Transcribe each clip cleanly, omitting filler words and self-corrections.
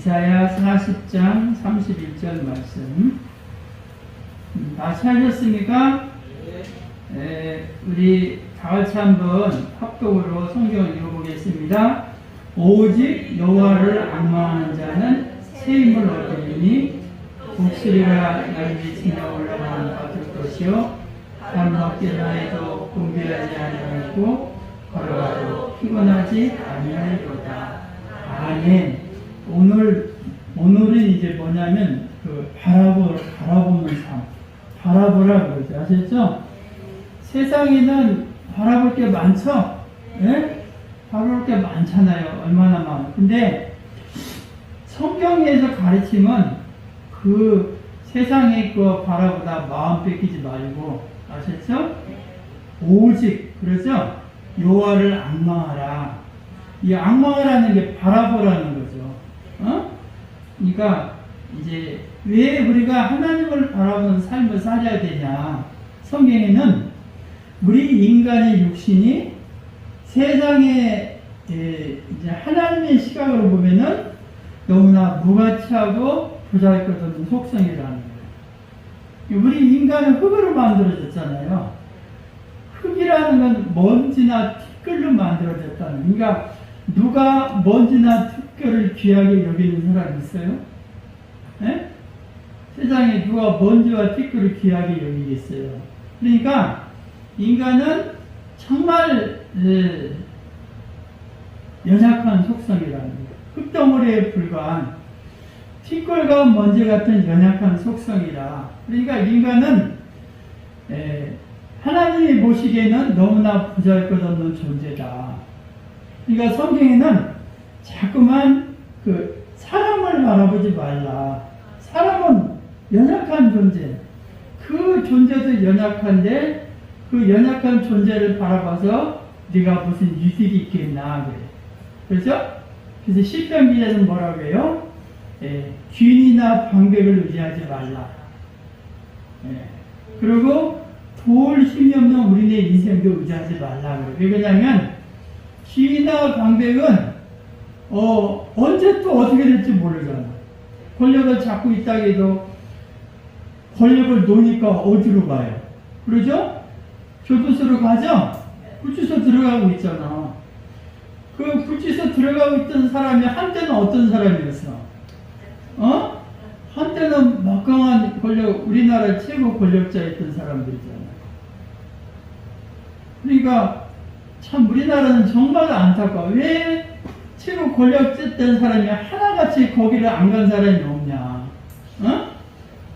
이사야 40장 31절 말씀. 다 찾으셨습니까? 우리 다 같이 한번 합독으로 성경을 읽어보겠습니다. 오직 여호와를 앙망하는 자는 새 힘을 얻으리니 독수리가 날개 치며 올라가는 같을 것이요 밤낮길에도 공비하지 아니하고 걸어가도 피곤하지 아니하리로다. 아멘. 오늘은 이제 뭐냐면 바라보는 삶, 바라보라 그러죠. 아셨죠? 세상에는 바라볼 게 많죠. 예? 바라볼 게 많잖아요. 얼마나 많아. 근데 성경에서 가르치면 그 세상에 거 바라보다 마음 뺏기지 말고, 아셨죠? 오직, 그러죠? 여호와를 앙망하라. 이 앙망하라는 게 바라보라는 거죠. 그러니까 이제 왜 우리가 하나님을 바라보는 삶을 살아야 되냐? 성경에는 우리 인간의 육신이 세상에 이제 하나님의 시각으로 보면은 너무나 무가치하고 보잘것없는 속성이라는 거예요. 우리 인간은 흙으로 만들어졌잖아요. 흙이라는 건 먼지나 티끌로 만들어졌다는. 그러니까 누가 먼지나 티끌을 귀하게 여기는 사람 있어요? 네? 세상에 누가 먼지와 티끌을 귀하게 여기겠어요? 그러니까 인간은 정말 연약한 속성이라는 거예요. 흙덩어리에 불과한 티끌과 먼지 같은 연약한 속성이라. 그러니까 인간은 하나님이 보시기에는 너무나 보잘것없는 존재다. 그러니까 성경에는 자꾸만 그 사람을 바라보지 말라. 사람은 연약한 존재. 그 존재도 연약한데 그 연약한 존재를 바라봐서 네가 무슨 유익이 있겠나 그래. 그렇죠? 그래서 시편 기자는 뭐라고 해요? 균이나 방백을 의지하지 말라. 그리고 도울 힘이 없는 우리네 인생도 의지하지 말라 그래. 왜 그러냐면 균이나 방백은 언제 또 어떻게 될지 모르잖아. 권력을 잡고 있다 해도 권력을 놓으니까 어디로 가요? 그러죠? 교도소로 가죠? 구치소 들어가고 있잖아. 그 구치소 들어가고 있던 사람이 한때는 어떤 사람이었어? 한때는 막강한 권력, 우리나라 최고 권력자였던 사람들이잖아. 그러니까 참 우리나라는 정말 안타까워. 왜 최고 권력자였던 사람이 하나같이 거기를 안 간 사람이 없냐?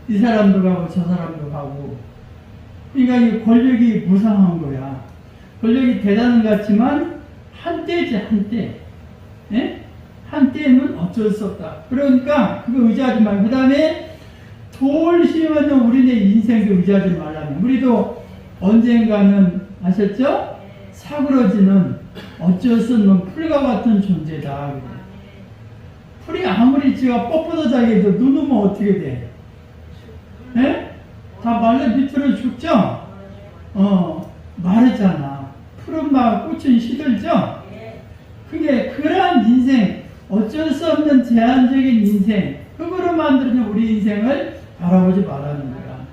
이 사람도 가고 저 사람도 가고. 그러니까 이 권력이 무상한 거야. 권력이 대단한 것 같지만 한때지 한때. 한때는 어쩔 수 없다. 그러니까 그거 의지하지 말고, 그 다음에 돌 심으면 우리네 인생도 의지하지 말라면, 우리도 언젠가는 아셨죠? 사그러지는 어쩔 수 없는 풀과 같은 존재다. 풀이 아무리 지가 뻣뻣하게 해도 눈 오면 어떻게 돼? 다 말라 밑으로 죽죠? 마르잖아. 풀은 막 꽃은 시들죠? 그게 그러한 인생, 어쩔 수 없는 제한적인 인생, 흙으로 만들어진 우리 인생을 바라보지 말라는 거야.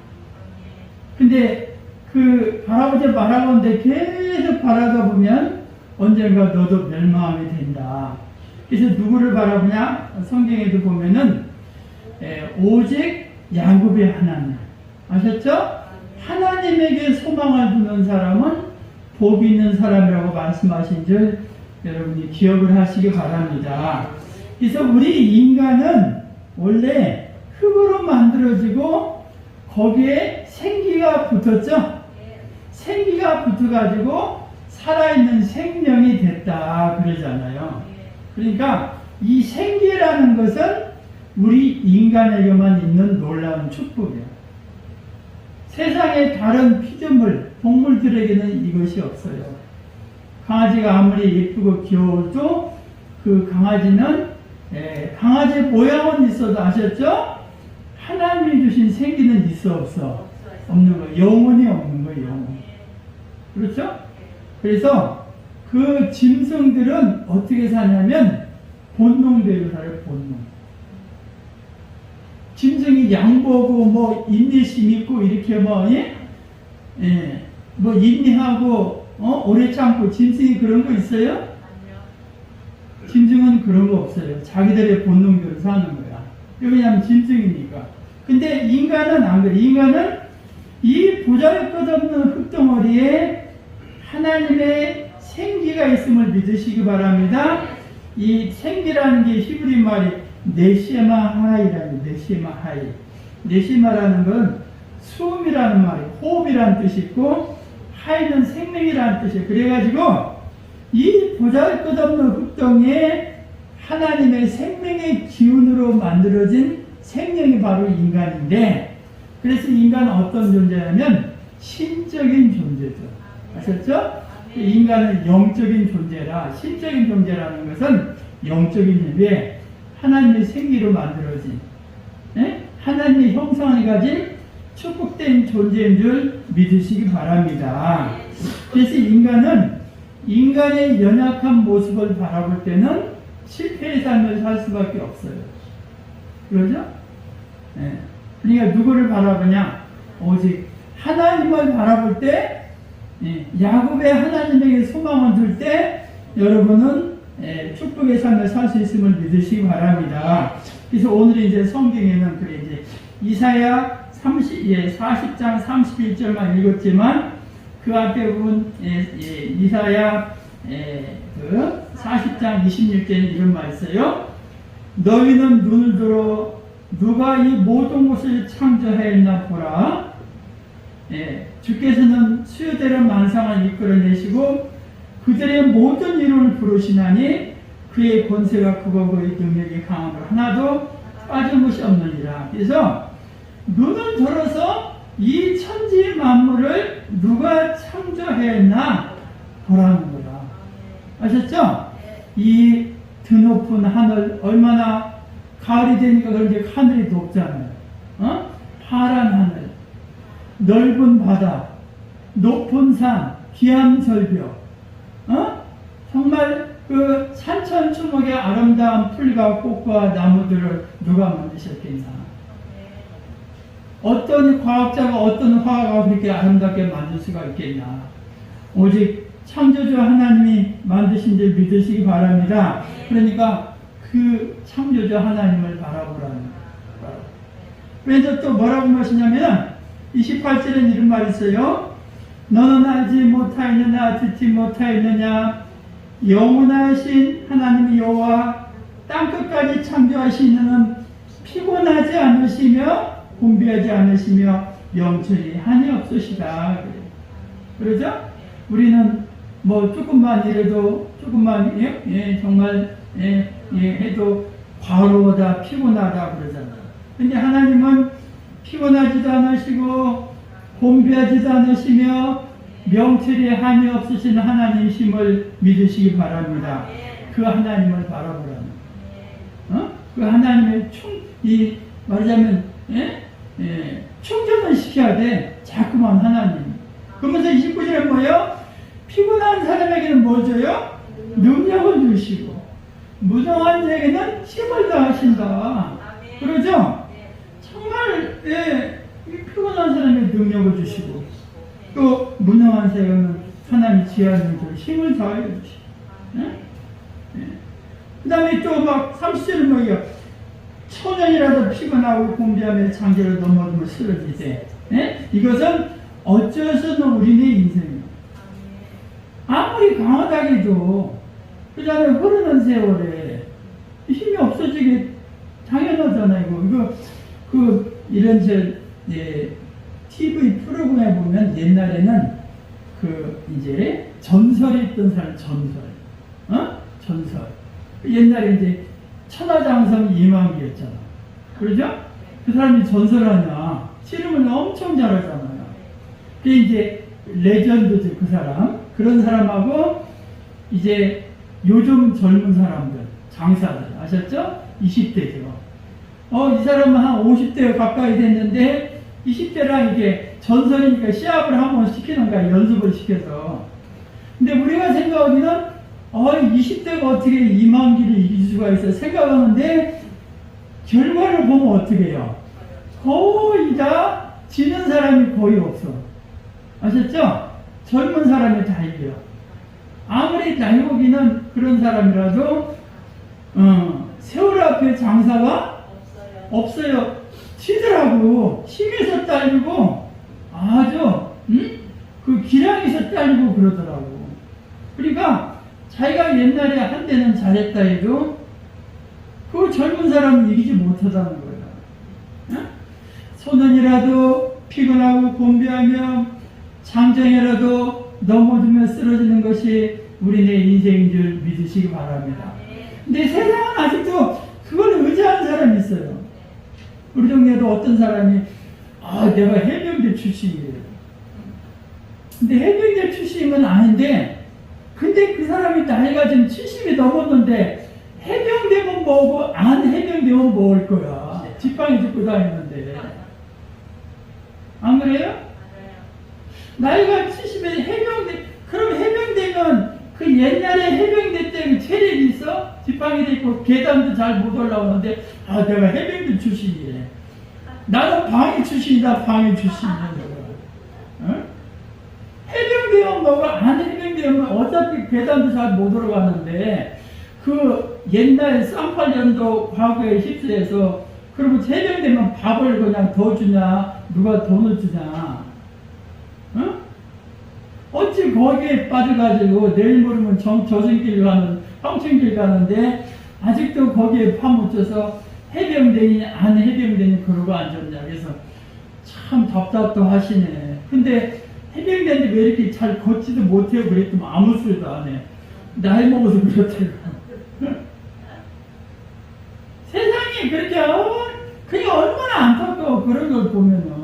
근데 그 바라보지 말아보는데 계속 바라다 보면 언젠가 너도 멸망하게 된다. 그래서 누구를 바라보냐? 성경에도 보면은 오직 야곱의 하나님. 아셨죠? 하나님에게 소망을 두는 사람은 복 있는 사람이라고 말씀하신 줄 여러분이 기억을 하시기 바랍니다. 그래서 우리 인간은 원래 흙으로 만들어지고 거기에 생기가 붙었죠? 생기가 붙어가지고 살아있는 생명이 됐다 그러잖아요. 그러니까 이 생기라는 것은 우리 인간에게만 있는 놀라운 축복이에요. 세상의 다른 피조물, 동물들에게는 이것이 없어요. 강아지가 아무리 예쁘고 귀여워도 그 강아지는 강아지 모양은 있어도 아셨죠? 하나님이 주신 생기는 있어 없어? 없는 거. 영혼이 없는 거예요. 영혼. 그렇죠? 그래서 그 짐승들은 어떻게 사냐면 본능대로 살아요. 본능. 짐승이 양보고 뭐 인내심 있고 이렇게 뭐 예? 예, 뭐 인내하고 오래 참고 짐승이 그런 거 있어요? 아니요. 짐승은 그런 거 없어요. 자기들의 본능대로 사는 거야. 왜냐하면 짐승이니까. 근데 인간은 안 그래. 인간은 이 보잘것없는 흙덩어리에 하나님의 생기가 있음을 믿으시기 바랍니다. 이 생기라는 게 히브리 말이 네시마 하이라는 네시마 하이. 네시마라는 건 숨이라는 말이 호흡이라는 뜻이 있고 하이는 생명이라는 뜻이에요. 그래가지고 이 보잘것없는 흙덩이에 하나님의 생명의 기운으로 만들어진 생명이 바로 인간인데, 그래서 인간은 어떤 존재냐면 신적인 존재죠. 아셨죠? 인간은 영적인 존재라, 신적인 존재라는 것은 영적인 존재, 하나님의 생기로 만들어진 하나님의 형상을 가진 축복된 존재인 줄 믿으시기 바랍니다. 그래서 인간은 인간의 연약한 모습을 바라볼 때는 실패의 삶을 살 수밖에 없어요. 그러죠? 네. 그러니까 누구를 바라보냐? 오직 하나님을 바라볼 때, 야곱의 하나님에게 소망을 둘 때 여러분은 축복의 삶을 살 수 있음을 믿으시기 바랍니다. 그래서 오늘 이제 성경에는 그래 이제 이사야 40장 31절만 읽었지만 그 앞에 부분 이사야 40장 26절에 이런 말 있어요. 너희는 눈을 들어 누가 이 모든 것을 창조하였나 보라. 주께서는 수요대로 만상을 이끌어내시고 그들의 모든 이론을 부르시나니 그의 권세가 크고 그의 능력이 강함으로 하나도 빠진 것이 없느니라. 그래서 눈을 들어서 이 천지 만물을 누가 창조했나 보라는 거다. 아셨죠? 이 드높은 하늘, 얼마나 가을이 되니까 그런데 하늘이 높잖아요. 파란 하늘, 넓은 바다, 높은 산, 귀한 절벽, 정말 그 산천초목의 아름다운 풀과 꽃과 나무들을 누가 만드셨겠나? 어떤 과학자가 어떤 화가가 그렇게 아름답게 만들 수가 있겠나? 오직 창조주 하나님이 만드신 줄 믿으시기 바랍니다. 그러니까 그 창조주 하나님을 바라보라는 거예요. 그래서 또 뭐라고 하시냐면 28절에 이런 말이 있어요. 너는 알지 못하였느냐 듣지 못하였느냐 영원하신 하나님 여호와 땅끝까지 창조하신 이는 피곤하지 않으시며 공비하지 않으시며 명철이 한이 없으시다. 그러죠? 우리는 뭐 조금만 이래도 조금만 정말 해도 과로하다 피곤하다 그러잖아요. 근데 하나님은 피곤하지도 않으시고 공비하지도 않으시며 명철이 한이 없으신 하나님이심을 믿으시기 바랍니다. 그 하나님을 바라보라는 그 하나님의 말하자면 충전을 시켜야 돼. 자꾸만 하나님. 그러면서 29절에 뭐예요? 피곤한 사람에게는 뭐 줘요? 능력을 주시고 무능한 자에게는 힘을 다하신다. 그러죠? 정말 피곤한 사람에게 능력을 주시고 또 무능한 자에게는 하나님이 지혜를 주시고 힘을 다해 주시고 그 다음에 또 막 30절은 뭐예요? 천년이라도 피곤하고 공비하며 장기를 넘어지면 쓰러지세. 이것은 어쩔 수 없는 우리의 인생이에요. 아무리 강하다고 해도 그 다음에 흐르는 세월에 힘이 없어지게 당연하잖아요. 이거 이런 TV 프로그램에 보면 옛날에는 이제 전설이 있던 사람 전설. 옛날에 이제 천하장성 이만기였잖아. 그러죠? 그 사람이 전설하냐? 씨름을 엄청 잘하잖아요. 그게 이제 레전드죠, 그 사람. 그런 사람하고 이제 요즘 젊은 사람들, 장사들, 아셨죠? 20대죠. 이 사람은 한 50대 가까이 됐는데 20대랑 이게 전설이니까 시합을 한번 시키는 거야, 연습을 시켜서. 근데 우리가 생각하기는 20대가 어떻게 이만기를 이길 수가 있어 생각하는데 결과를 보면 어떻게 해요? 거의 다 지는 사람이 거의 없어. 아셨죠? 젊은 사람이 다 이겨. 아무리 나이 먹이는 그런 사람이라도 세월 앞에 장사가 없어요. 튀더라고. 힘에서 딸리고 아주 그 기량에서 딸리고 그러더라고. 그러니까 자기가 옛날에 한때는 잘했다 해도 그 젊은 사람은 이기지 못하다는 거야. 소년이라도 피곤하고 곤비하며 장정이라도 넘어지며 쓰러지는 것이 우리네 인생인 줄 믿으시기 바랍니다. 근데 세상은 아직도 그걸 의지하는 사람이 있어요. 우리 동네에도 어떤 사람이 내가 해병대 출신이에요. 근데 해병대 출신은 아닌데 근데 그 사람이 나이가 지금 70이 넘었는데 해병대면 뭐고 안 해병대면 뭐일 거야. 지팡이 짚고 다니는데. 안 그래요? 나이가 70에 해병대, 그럼 해병대면 그 옛날에 해병대 때 체력이 있어? 지팡이도 있고 계단도 잘 못 올라오는데 내가 해병대 출신이래. 나는 방위 출신이다. 방위 출신이야. 응? 해병대면 뭐고 안 해병대면 어차피 계단도 잘 못 올라가는데 그 옛날 쌍팔년도 과거에 휩쓸려서 그러면 해병대면 밥을 그냥 더 주냐 누가 돈을 주냐. 응? 어찌 거기에 빠져가지고 내일 모르면 저승길 가는 황천길 가는데 아직도 거기에 파묻혀서 해병대니 안 해병대니 그러고 앉았냐. 그래서 참 답답도 하시네. 근데 해병대인데 왜 이렇게 잘 걷지도 못해요? 그랬더니 아무 소리도 안 해. 나이 먹어서 그렇대요. 세상이 그렇게 그게 얼마나 안타까워. 그런 걸 보면은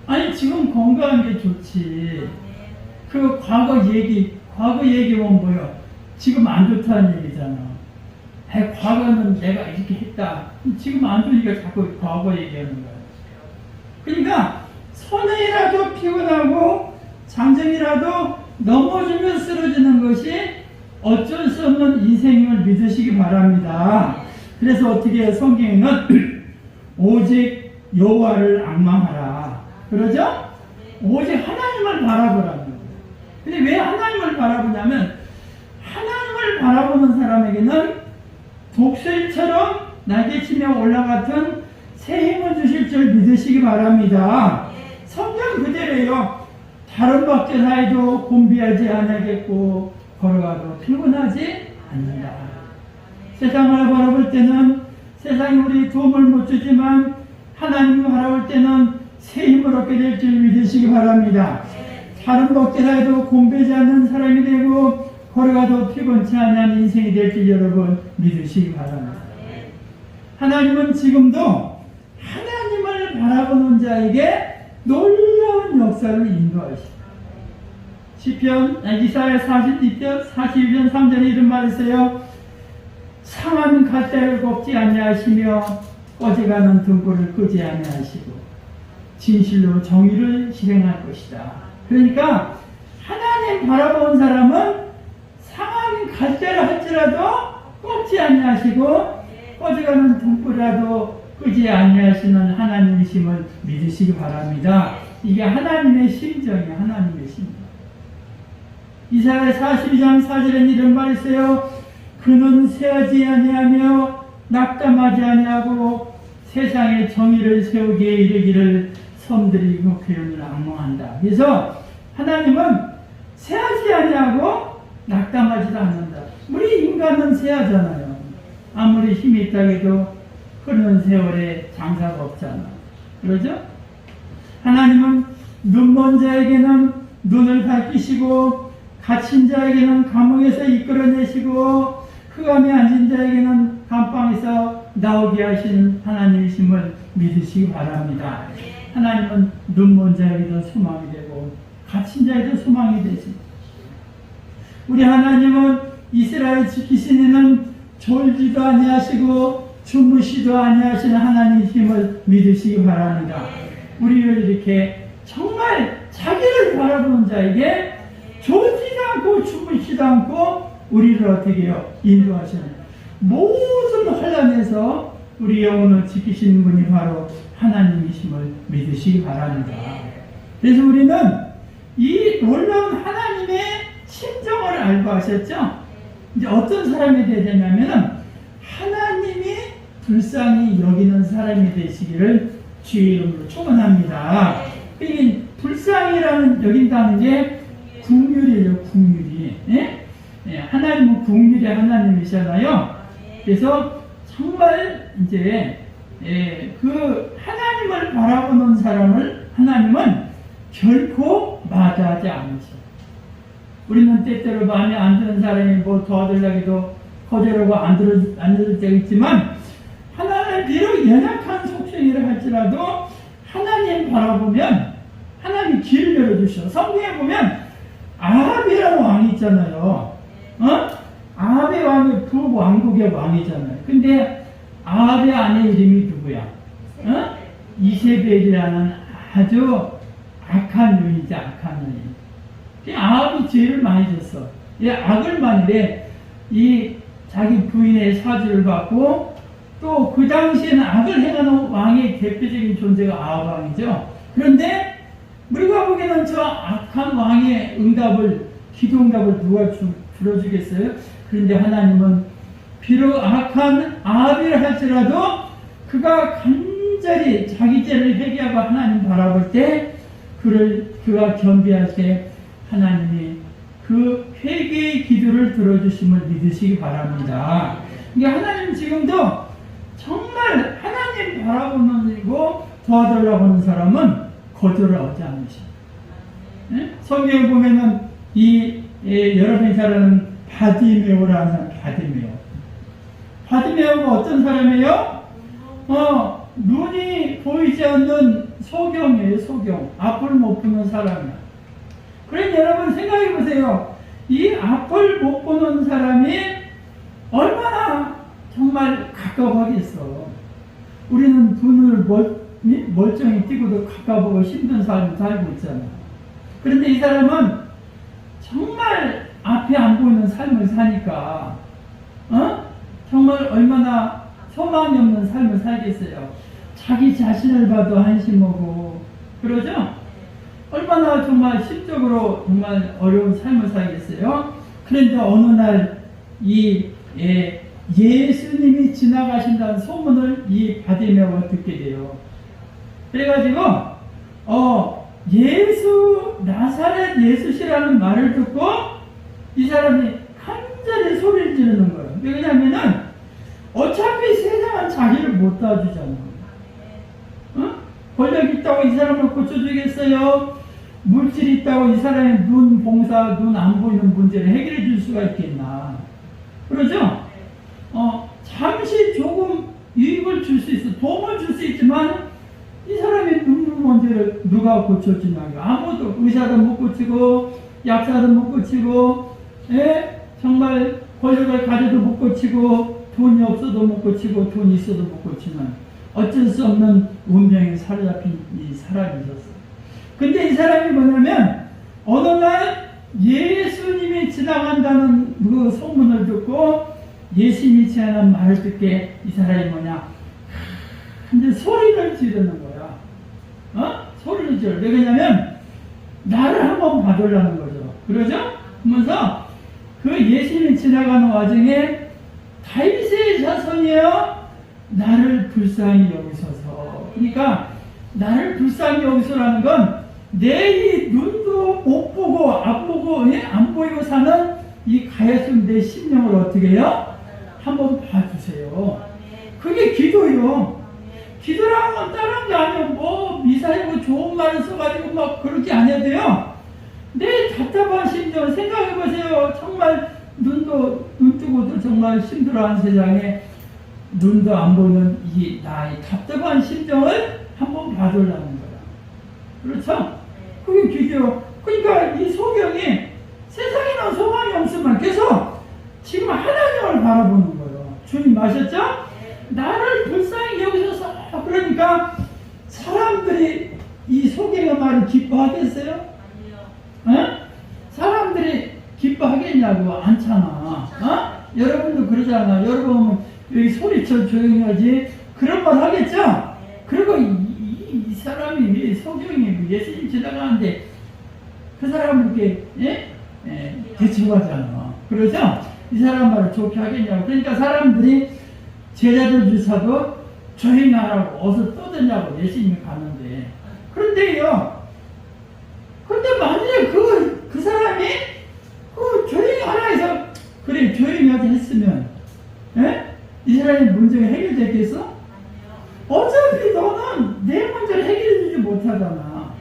아니 지금 건강한 게 좋지. 그 과거 얘기면 뭐요? 지금 안 좋다는 얘기잖아. 과거는 내가 이렇게 했다. 지금 안 좋으니까 자꾸 과거 얘기하는 거야. 그러니까 손해라도 피곤하고 장정이라도 넘어지면 쓰러지는 것이 어쩔 수 없는 인생임을 믿으시기 바랍니다. 그래서 어떻게 성경에는 오직 여호와를 앙망하라. 그러죠? 오직 하나님을 바라보라는 거예요. 근데 왜 하나님을 바라보냐면 하나님을 바라보는 사람에게는 독수리처럼 날개치며 올라갔던 새 힘을 주실 줄 믿으시기 바랍니다. 성경 그대로예요. 다른 박제사에도 곤비하지 않겠고 걸어가도 피곤하지 않는다. 세상을 바라볼 때는 세상이 우리 도움을 못 주지만 하나님을 바라볼 때는 새 힘을 얻게 될 줄 믿으시기 바랍니다. 다른 박제사에도 곤비하지 않는 사람이 되고 걸어가도 피곤치 않은 인생이 될 줄 여러분 믿으시기 바랍니다. 하나님은 지금도 하나님을 바라보는 자에게 놀라운 역사를 인도하십니다. 이사야 42편 3절에 이런 말이 있어요. 상한 갈대를 꺾지 아니하시며 꺼져가는 등불을 끄지 아니하시고 진실로 정의를 실행할 것이다. 그러니까 하나님 바라보는 사람은 상한 갈대를 할지라도 꺾지 아니하시고 꺼져가는 등불이라도 끄지 아니하시는 하나님이심을 믿으시기 바랍니다. 이게 하나님의 심정이에요. 하나님의 심정. 이사야 42장 4절에 이런 말이 있어요. 그는 세하지 아니하며 낙담하지 아니하고 세상에 정의를 세우기에 이르기를 섬들이 그 표현을 앙망한다. 그래서 하나님은 세하지 아니하고 낙담하지도 않는다. 우리 인간은 세하잖아요. 아무리 힘이 있다 해도 흐르는 세월에 장사가 없잖아. 그러죠? 하나님은 눈먼 자에게는 눈을 밝히시고 갇힌 자에게는 감옥에서 이끌어내시고 흑암에 앉은 자에게는 감방에서 나오게 하시는 하나님이심을 믿으시기 바랍니다. 하나님은 눈먼 자에게도 소망이 되고 갇힌 자에게도 소망이 되십니다. 우리 하나님은 이스라엘 지키시는 졸지도 아니하시고 주무시도 아니하시는 하나님이심을 믿으시기 바랍니다. 우리를 이렇게 정말 자기를 바라보는 자에게 졸지도 않고 주무시도 않고 우리를 어떻게 해요? 인도하시는 모든 환란에서 우리 영혼을 지키시는 분이 바로 하나님이심을 믿으시기 바랍니다. 그래서 우리는 이 놀라운 하나님의 심정을 알고 하셨죠? 이제 어떤 사람이 되야 되냐면은 하나님이 불쌍히 여기는 사람이 되시기를 주의 이름으로 축원합니다. 이 불쌍히라는 여긴다는 게 국률이에요, 국률이. 예? 예, 하나님은 국률의 하나님이잖아요. 그래서 정말 이제 그 하나님을 바라보는 사람을 하나님은 결코 마다하지 않으셔. 우리는 때때로 마음에 안 드는 사람이 뭐 도와달라고 해도 거절하고 안 들을 때가 있지만 하나님 비록 연약한 속성이라 할지라도 하나님 바라보면 하나님이 길을 열어주셔. 성경에 보면 아합이라는 왕이 있잖아요. 아합의 왕이 북왕국의 왕이잖아요. 근데 아합의 아내 이름이 누구야? 이세벨이라는 아주 악한 여인이지, 악한 여인. 아합이 죄를 많이 졌어. 이 악을 많이 해. 이 자기 부인의 사주를 받고 또 그 당시에는 악을 행하는 왕의 대표적인 존재가 아합 왕이죠. 그런데 우리가 보기에는 저 악한 왕의 기도 응답을 누가 들어주겠어요? 그런데 하나님은 비록 악한 아합이라 할지라도 그가 간절히 자기 죄를 회개하고 하나님 바라볼 때 그가 겸비할 때 하나님이 그 회개의 기도를 들어주심을 믿으시기 바랍니다. 그러니까 하나님 지금도 정말 하나님 바라보고 도와달라고 하는 사람은 거절을 하지 않으셔. 성경에 보면은 여러분이 잘 아는 바디메오라는 사람, 바디메오가 어떤 사람이에요? 눈이 보이지 않는 소경이에요, 소경. 앞을 못 보는 사람이야. 그러니까 여러분 생각해 보세요. 이 앞을 못 보는 사람이 얼마나 정말 가까워하겠어. 우리는 눈을 멀쩡히 띄고도 가까워보고 힘든 삶을 살고 있잖아. 그런데 이 사람은 정말 앞에 안 보이는 삶을 사니까 정말 얼마나 소망이 없는 삶을 살겠어요. 자기 자신을 봐도 한심하고 그러죠? 얼마나 정말 심적으로 정말 어려운 삶을 살겠어요. 그런데 어느 날 예수님이 지나가신다는 소문을 이 바디메오가 듣게 돼요. 그래가지고 나사렛 예수시라는 말을 듣고 이 사람이 간절히 소리를 지르는 거예요. 왜냐면은 어차피 세상은 자기를 못 도와주잖아. 권력 있다고 이 사람을 고쳐주겠어요? 물질 있다고 이 사람의 눈 안 보이는 문제를 해결해 줄 수가 있겠나. 그러죠? 잠시 조금 유익을 줄 수 있어. 도움을 줄 수 있지만 이 사람의 눈 문제를 누가 고쳐주냐고. 아무도 의사도 못 고치고 약사도 못 고치고 정말 권력을 가져도 못 고치고 돈이 없어도 못 고치고 돈이 있어도 못 고치는 어쩔 수 없는 운명에 사로잡힌 이 사람이었어. 근데 이 사람이 뭐냐면 어느 날 예수님이 지나간다는 그 소문을 듣고 예수님이 지나가는 말을 듣게 이 사람이 뭐냐 근데 소리를 지르는 거야. 소리를 지르. 왜 그러냐면 나를 한번 봐달라는 거죠. 그러죠? 그러면서 그 예수님이 지나가는 와중에 다윗의 자손이여 나를 불쌍히 여기소서. 그러니까 나를 불쌍히 여기소라는 건 내 이 눈도 못 보고 안 보이고 사는 이 가엾은 내 심령을 어떻게 해요? 한번 봐주세요. 그게 기도예요. 기도라는 건 다른 게 아니에요. 뭐 미사이고 좋은 말을 써가지고 막 그렇게 안 해도 돼요. 내 답답한 심정 생각해보세요. 정말 눈 뜨고도 정말 힘들어하는 세상에 눈도 안 보이는 이 나의 답답한 심정을 한번 봐달라는 거야. 그렇죠? 그게 기도요. 그러니까 이 소경이 세상에는 소망이 없으면 계속 지금 하나님을 바라보는 거예요. 주님 아셨죠? 나를 불쌍히 여기셔서. 그러니까 사람들이 이 소경의 말을 기뻐하겠어요? 아니요. 사람들이 기뻐하겠냐고. 않잖아. 여러분도 그러잖아. 여러분 여기 소리쳐 조용히 하지 그런 말 하겠죠? 그리고 이 사람이 성경에 예수님 지나가는데 그 사람을 이렇게 대처하잖아. 그러죠? 이 사람 말을 좋게 하겠냐고. 그러니까 사람들이 제자들 주사도 조용히 하라고 어서 떠드냐고 예수님이 가는데. 그런데요. 그런데 만약에 그 사람이 조용히 하라 해서 그래 조용히 하게 했으면 이 사람의 문제가 해결됐겠어? 어차피 너는 내 문제를 해결해주지 못하잖아.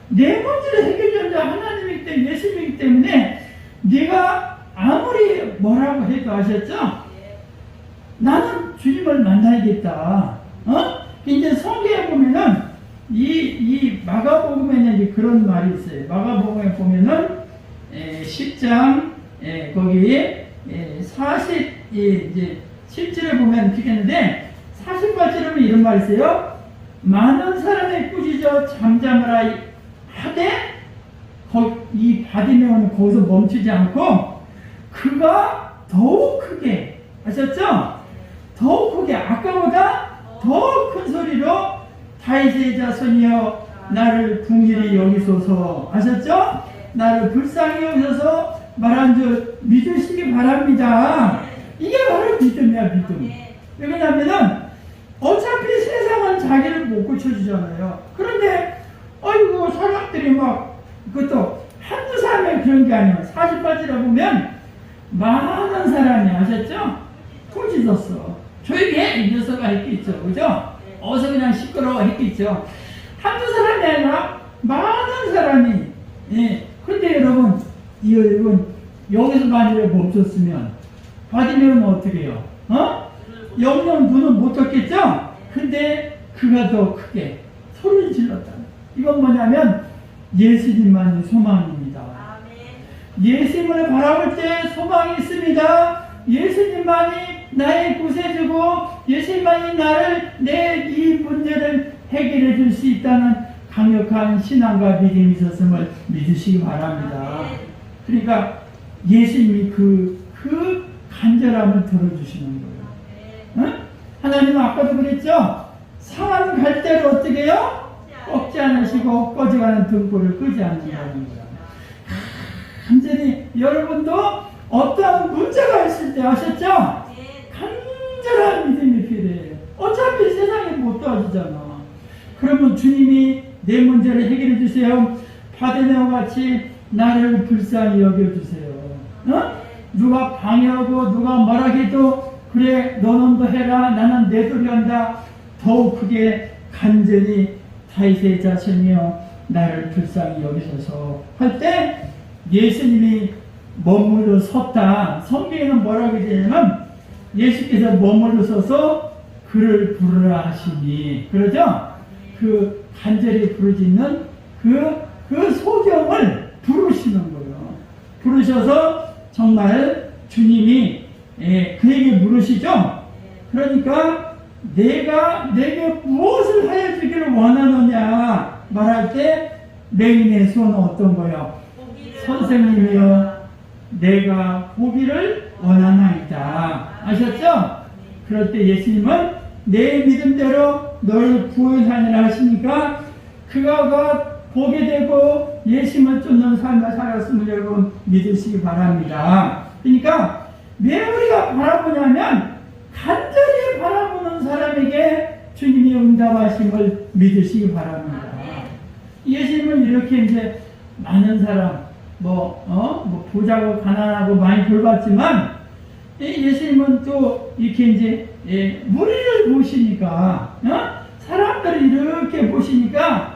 내 문제를 해결해주는 하나님이기 때문에 예수님이기 때문에 네가 아무리 뭐라고 해도 아셨죠? 나는 주님을 만나야겠다. 이제 성경에 보면은 이 마가복음에는 이제 그런 말이 있어요. 마가복음에 보면은 10장 거기에 47절에 보면 되겠는데 48절에 이런 말이 있어요. 많은 사람의 꾸짖어 잠잠하라 하되 이 바디메오는 거기서 멈추지 않고 그가 더욱 크게 아셨죠? 더욱 크게 아까보다 더 큰 소리로 다윗의 자손이여 나를 궁일이 여기소서 아셨죠? 나를 불쌍히 여기소서 말한 줄 믿으시기 바랍니다. 이게 바로 믿음이야 믿음. 왜냐하면은 어차피 세상은 자기를 못 고쳐주잖아요. 그런데 아이고 사람들이 막 그것도 한두 사람이 그런 게 아니에요. 48절에 보면 많은 사람이 아셨죠? 꾸짖었어. 조용히 해! 이 녀석아 했겠죠. 그죠? 어서 그냥 시끄러워 했겠죠. 한두 사람이 아니라 많은 사람이 근데 여러분 여기서 만약에 멈췄으면 바디메오는 어떻게 해요? 영영 눈은 못 떴겠죠? 근데 그가 더 크게 소리를 질렀다. 이건 뭐냐면 예수님만이 소망입니다. 예수님을 바라볼 때 소망이 있습니다. 예수님만이 나의 구세주고 예수님만이 나를 내 이 문제를 해결해 줄 수 있다는 강력한 신앙과 믿음이 있었음을 믿으시기 바랍니다. 그러니까 예수님이 그 간절함을 들어주시는 거예요. 하나님은 아까도 그랬죠? 상한 갈대를 어떻게 해요? 꺾지 않으시고 꺼져가는 등불을 끄지 않는다는 거예요. 간절히 여러분도 어떠한 문제가 있을 때 아셨죠? 간절한 믿음이 필요해요. 어차피 세상에 못 도와주잖아. 그러면 주님이 내 문제를 해결해 주세요. 바데메오 같이 나를 불쌍히 여겨주세요. 누가 방해하고 누가 뭐라 해도 그래 너는 더 해라 나는 내 도리 한다. 더욱 크게 간절히 다윗의 자손이여 나를 불쌍히 여기소서 할 때 예수님이 머물러 섰다. 성경에는 뭐라고 되냐면 예수께서 머물러 서서 그를 부르라 하시니 그러죠? 그 간절히 부르짖는 그 소경을 부르시는 거예요. 부르셔서 정말 주님이 그에게 물으시죠? 그러니까 내가 내게 무엇을 하여 주기를 원하느냐 말할 때 레인의 소원은 어떤 거예요? 선생님이여 내가 보기를 원하나이다. 아셨죠? 그럴 때 예수님은 내 믿음대로 너를 구원하니라 하시니까 그가 보게 되고 예수님을 쫓는 삶을 살았음을 여러분 믿으시기 바랍니다. 그러니까 왜 우리가 바라보냐면 간절히 바라보는 사람에게 주님이 응답하심을 믿으시기 바랍니다. 예수님은 이렇게 이제 많은 사람 부자고 가난하고 많이 돌봤지만 예수님은 또 이렇게 이제 무리를 보시니까 사람들을 이렇게 보시니까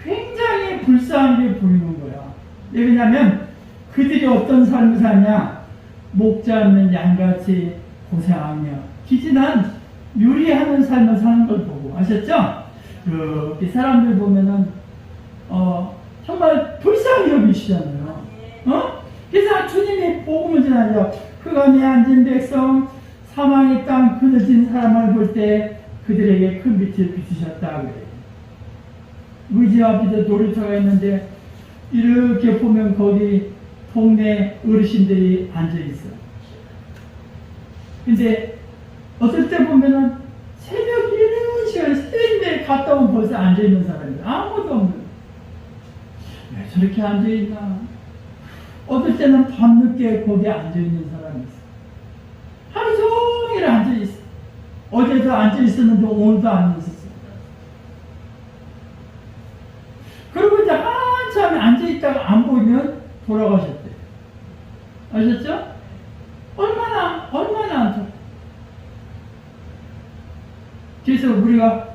굉장히 불쌍하게 보이는 거야. 왜냐하면 그들이 어떤 삶을 사냐 목자 없는 양같이 고생하며 기진한 유리하는 삶을 사는 걸 보고 아셨죠? 이렇게 사람들 보면은 정말 불쌍히 여기시잖아요. 그래서 주님이 복음을 전하죠. 흑암에 앉은 백성 사망의 땅 그늘진 사람을 볼 때 그들에게 큰 빛을 비추셨다 그래요. 의지 앞에 놀이터가 있는데 이렇게 보면 거기 동네 어르신들이 앉아 있어. 근데 어떨 때 보면은 새벽 시간 세인데 갔다 오면 벌써 앉아있는 사람이 아무도 없는 거예요. 왜 저렇게 앉아있나? 어떨 때는 밤늦게 거기 앉아있는 사람이 있어. 하루 종일 앉아있어. 어제도 앉아있었는데 오늘도 앉아있었어. 그리고 이제 한참 앉아있다가 안 보이면 돌아가셨대. 아셨죠? 얼마나 안타까워. 그래서 우리가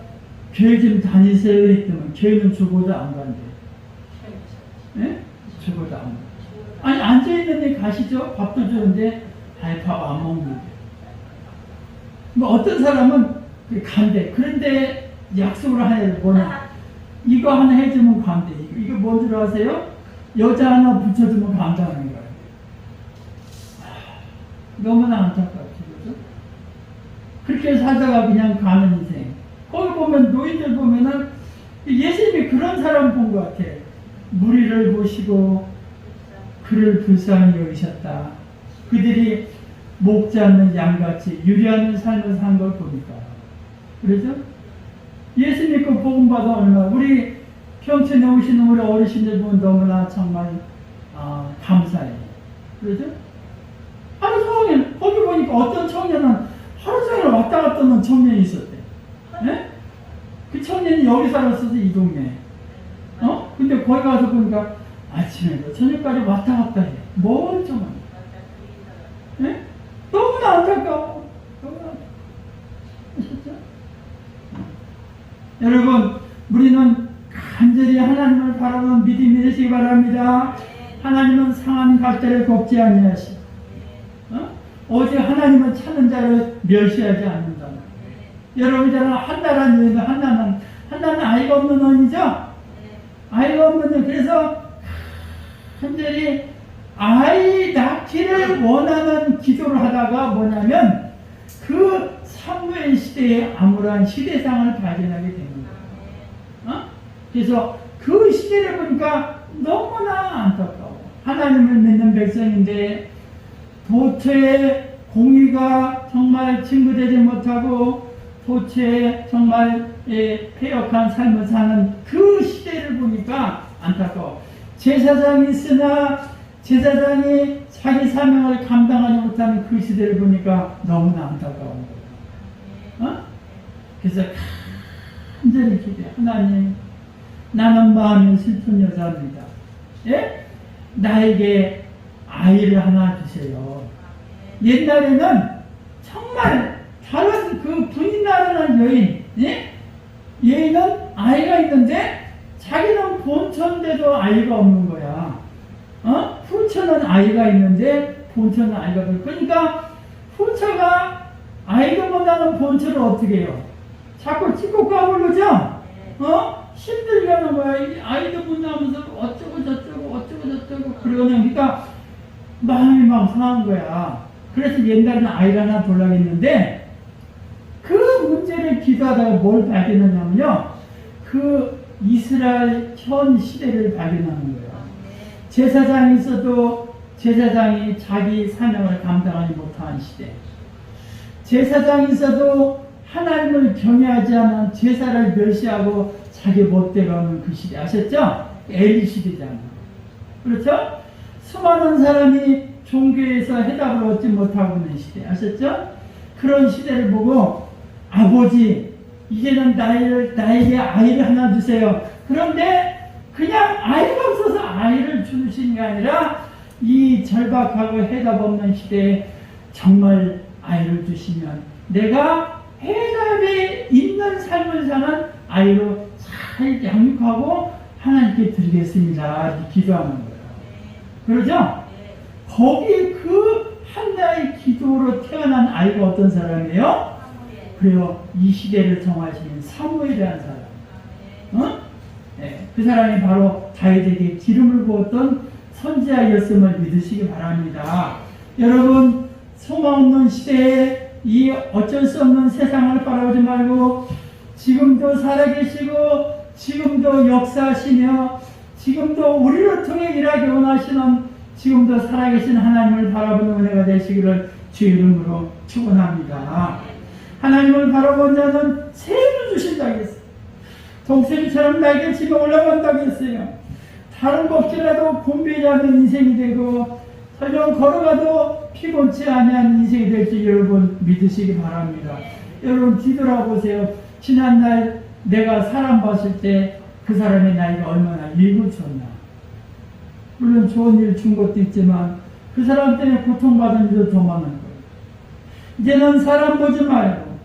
교회 좀 다니세요 했더니 교회는 죽어도 안 간대. 예? 죽어도 안 간대. 아니 앉아있는데 가시죠? 밥도 주는데 아예 밥 안 먹는데. 뭐 어떤 사람은 간대. 그런데 약속을 하나 뭐냐? 이거 하나 해주면 간대. 이거 뭔 줄 아세요? 여자 하나 붙여주면 간다는 거예요. 너무나 안타깝죠, 그죠? 그렇게 살다가 그냥 가는 인생. 거기 보면 노인들 보면은 예수님이 그런 사람 본 것 같아. 무리를 보시고 그를 불쌍히 여기셨다. 그들이 목지 않는 양같이 유리하는 삶을 산 걸 보니까. 그러죠? 예수 믿고 복음 받아 얼마나 우리 평촌에 오시는 우리 어르신들 보면 너무나 정말 감사해요. 그러죠? 하루 종일 거기 보니까 어떤 청년은 하루 종일 왔다 갔다 하는 청년이 있었대. 네? 그 청년이 여기 살았어서 이 동네에. 근데 거기 가서 보니까 아침에도 저녁까지 왔다 갔다 해. 멀쩡한. 네? 너무나 안타까워. 너무나 아셨죠? 여러분, 우리는 간절히 하나님을 바라보는 믿음이 되시기 바랍니다. 하나님은 상한 각자를 곱지 아니하시고 오직 하나님은 찾는 자를 멸시하지 않는다. 여러분들은 한나라는 여인은 한나는 아이가 없는 언니죠? 아이가 없는 언니. 그래서 간절히 아이 낳기를 원하는 기도를 하다가 뭐냐면 그 사무엘 시대의 암울한 시대상을 발견하게 됩니다. 그래서 그 시대를 보니까 너무나 안타까워. 하나님을 믿는 백성인데 도처에 공의가 정말 증거되지 못하고 도처에 정말 폐역한 삶을 사는 그 시대를 보니까 안타까워. 제사장이 있으나 제사장이 자기 사명을 감당하지 못하는 그 시대를 보니까 너무나 안타까운 거예요. 그래서 간절히 기도해. 하나님, 나는 마음이 슬픈 여자입니다. 예? 나에게 아이를 하나 주세요. 옛날에는 정말 다른 그 분인나라는 여인, 예? 여인은 아이가 있는데 자기는 본처인데도 아이가 없는 거야. 후처는 아이가 있는데 본처는 아이가 없는 거야. 그러니까 후처가 아이도 못하는 본처를 어떻게 해요? 자꾸 찍고 까불르죠? 힘들게 하는 거야. 아이도 못 나면서 어쩌고 저쩌고 그러고 그러니까 마음이 막 상한 거야. 그래서 옛날에는 아이를 하나 둘라고 했는데 그 문제를 기도하다가 뭘 발견하냐면요. 그 이스라엘 현 시대를 발견하는 거예요. 제사장이 있어도 제사장이 자기 사명을 감당하지 못하는 시대. 제사장이 있어도 하나님을 경외하지 않은 제사를 멸시하고 자기 멋대로 하는 그 시대. 아셨죠? 엘리 시대잖아요. 그렇죠? 수많은 사람이 종교에서 해답을 얻지 못하고 있는 시대. 아셨죠? 그런 시대를 보고 아버지, 이제는 나에게 아이를 하나 주세요. 그런데 그냥 아이가 없어서 아이를 주시는 게 아니라 이 절박하고 해답 없는 시대에 정말 아이를 주시면 내가 해답이 있는 삶을 사는 아이로 잘 양육하고 하나님께 드리겠습니다. 이렇게 기도하는 거예요. 그러죠? 거기 그 한나의 기도로 태어난 아이가 어떤 사람이에요? 그래요. 이 시대를 정하시는 사무엘이라는 사람. 네, 그 사람이 바로 다윗에게 기름을 부었던 선지자였음을 믿으시기 바랍니다. 여러분, 소망 없는 시대에 이 어쩔 수 없는 세상을 바라보지 말고 지금도 살아계시고 지금도 역사하시며 지금도 우리를 통해 일하기 원하시는 지금도 살아계신 하나님을 바라보는 은혜가 되시기를 주 이름으로 축원합니다. 하나님을 바라본 자는 세를 주신다고 했어요. 독수리처럼 날개 치며 올라간다고 했어요. 다른 먹지라도 곤비지 않는 인생이 되고 설령 걸어가도 피곤치 아니한 인생이 될지 여러분 믿으시기 바랍니다. 여러분 뒤돌아보세요. 지난날 내가 사람 봤을 때 그 사람의 나이가 얼마나 일구쳤나. 물론 좋은 일 준 것도 있지만 그 사람 때문에 고통받은 일도 더 많은 거예요. 이제는 사람 보지 말고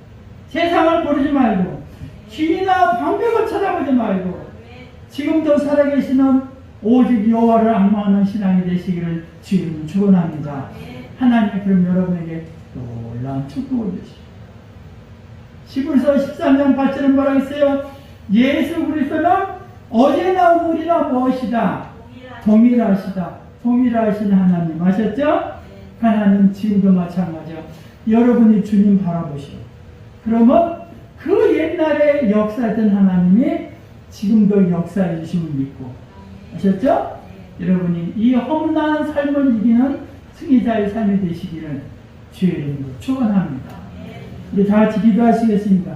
세상을 보지 말고 주인이나 방백을 쳐다보지 말고 지금도 살아계시는 오직 여호와를 악망하는 신앙이 되시기를 주님 축원합니다. 하나님이 그럼 여러분에게 놀라운 축복을 주시오. 시브리서 13장 8절은 뭐라고 했어요? 예수 그리스도는 어제나 오늘이나 무엇이다? 동일하시다. 동일하신 하나님 아셨죠? 하나님 지금도 마찬가지야. 여러분이 주님 바라보시오. 그러면 그 옛날에 역사했던 하나님이 지금도 역사해 주심을 믿고 아셨죠? 여러분이 이 험난한 삶을 이기는 승리자의 삶이 되시기를 주의 이름으로 축원합니다. 우리 다 같이 기도하시겠습니다.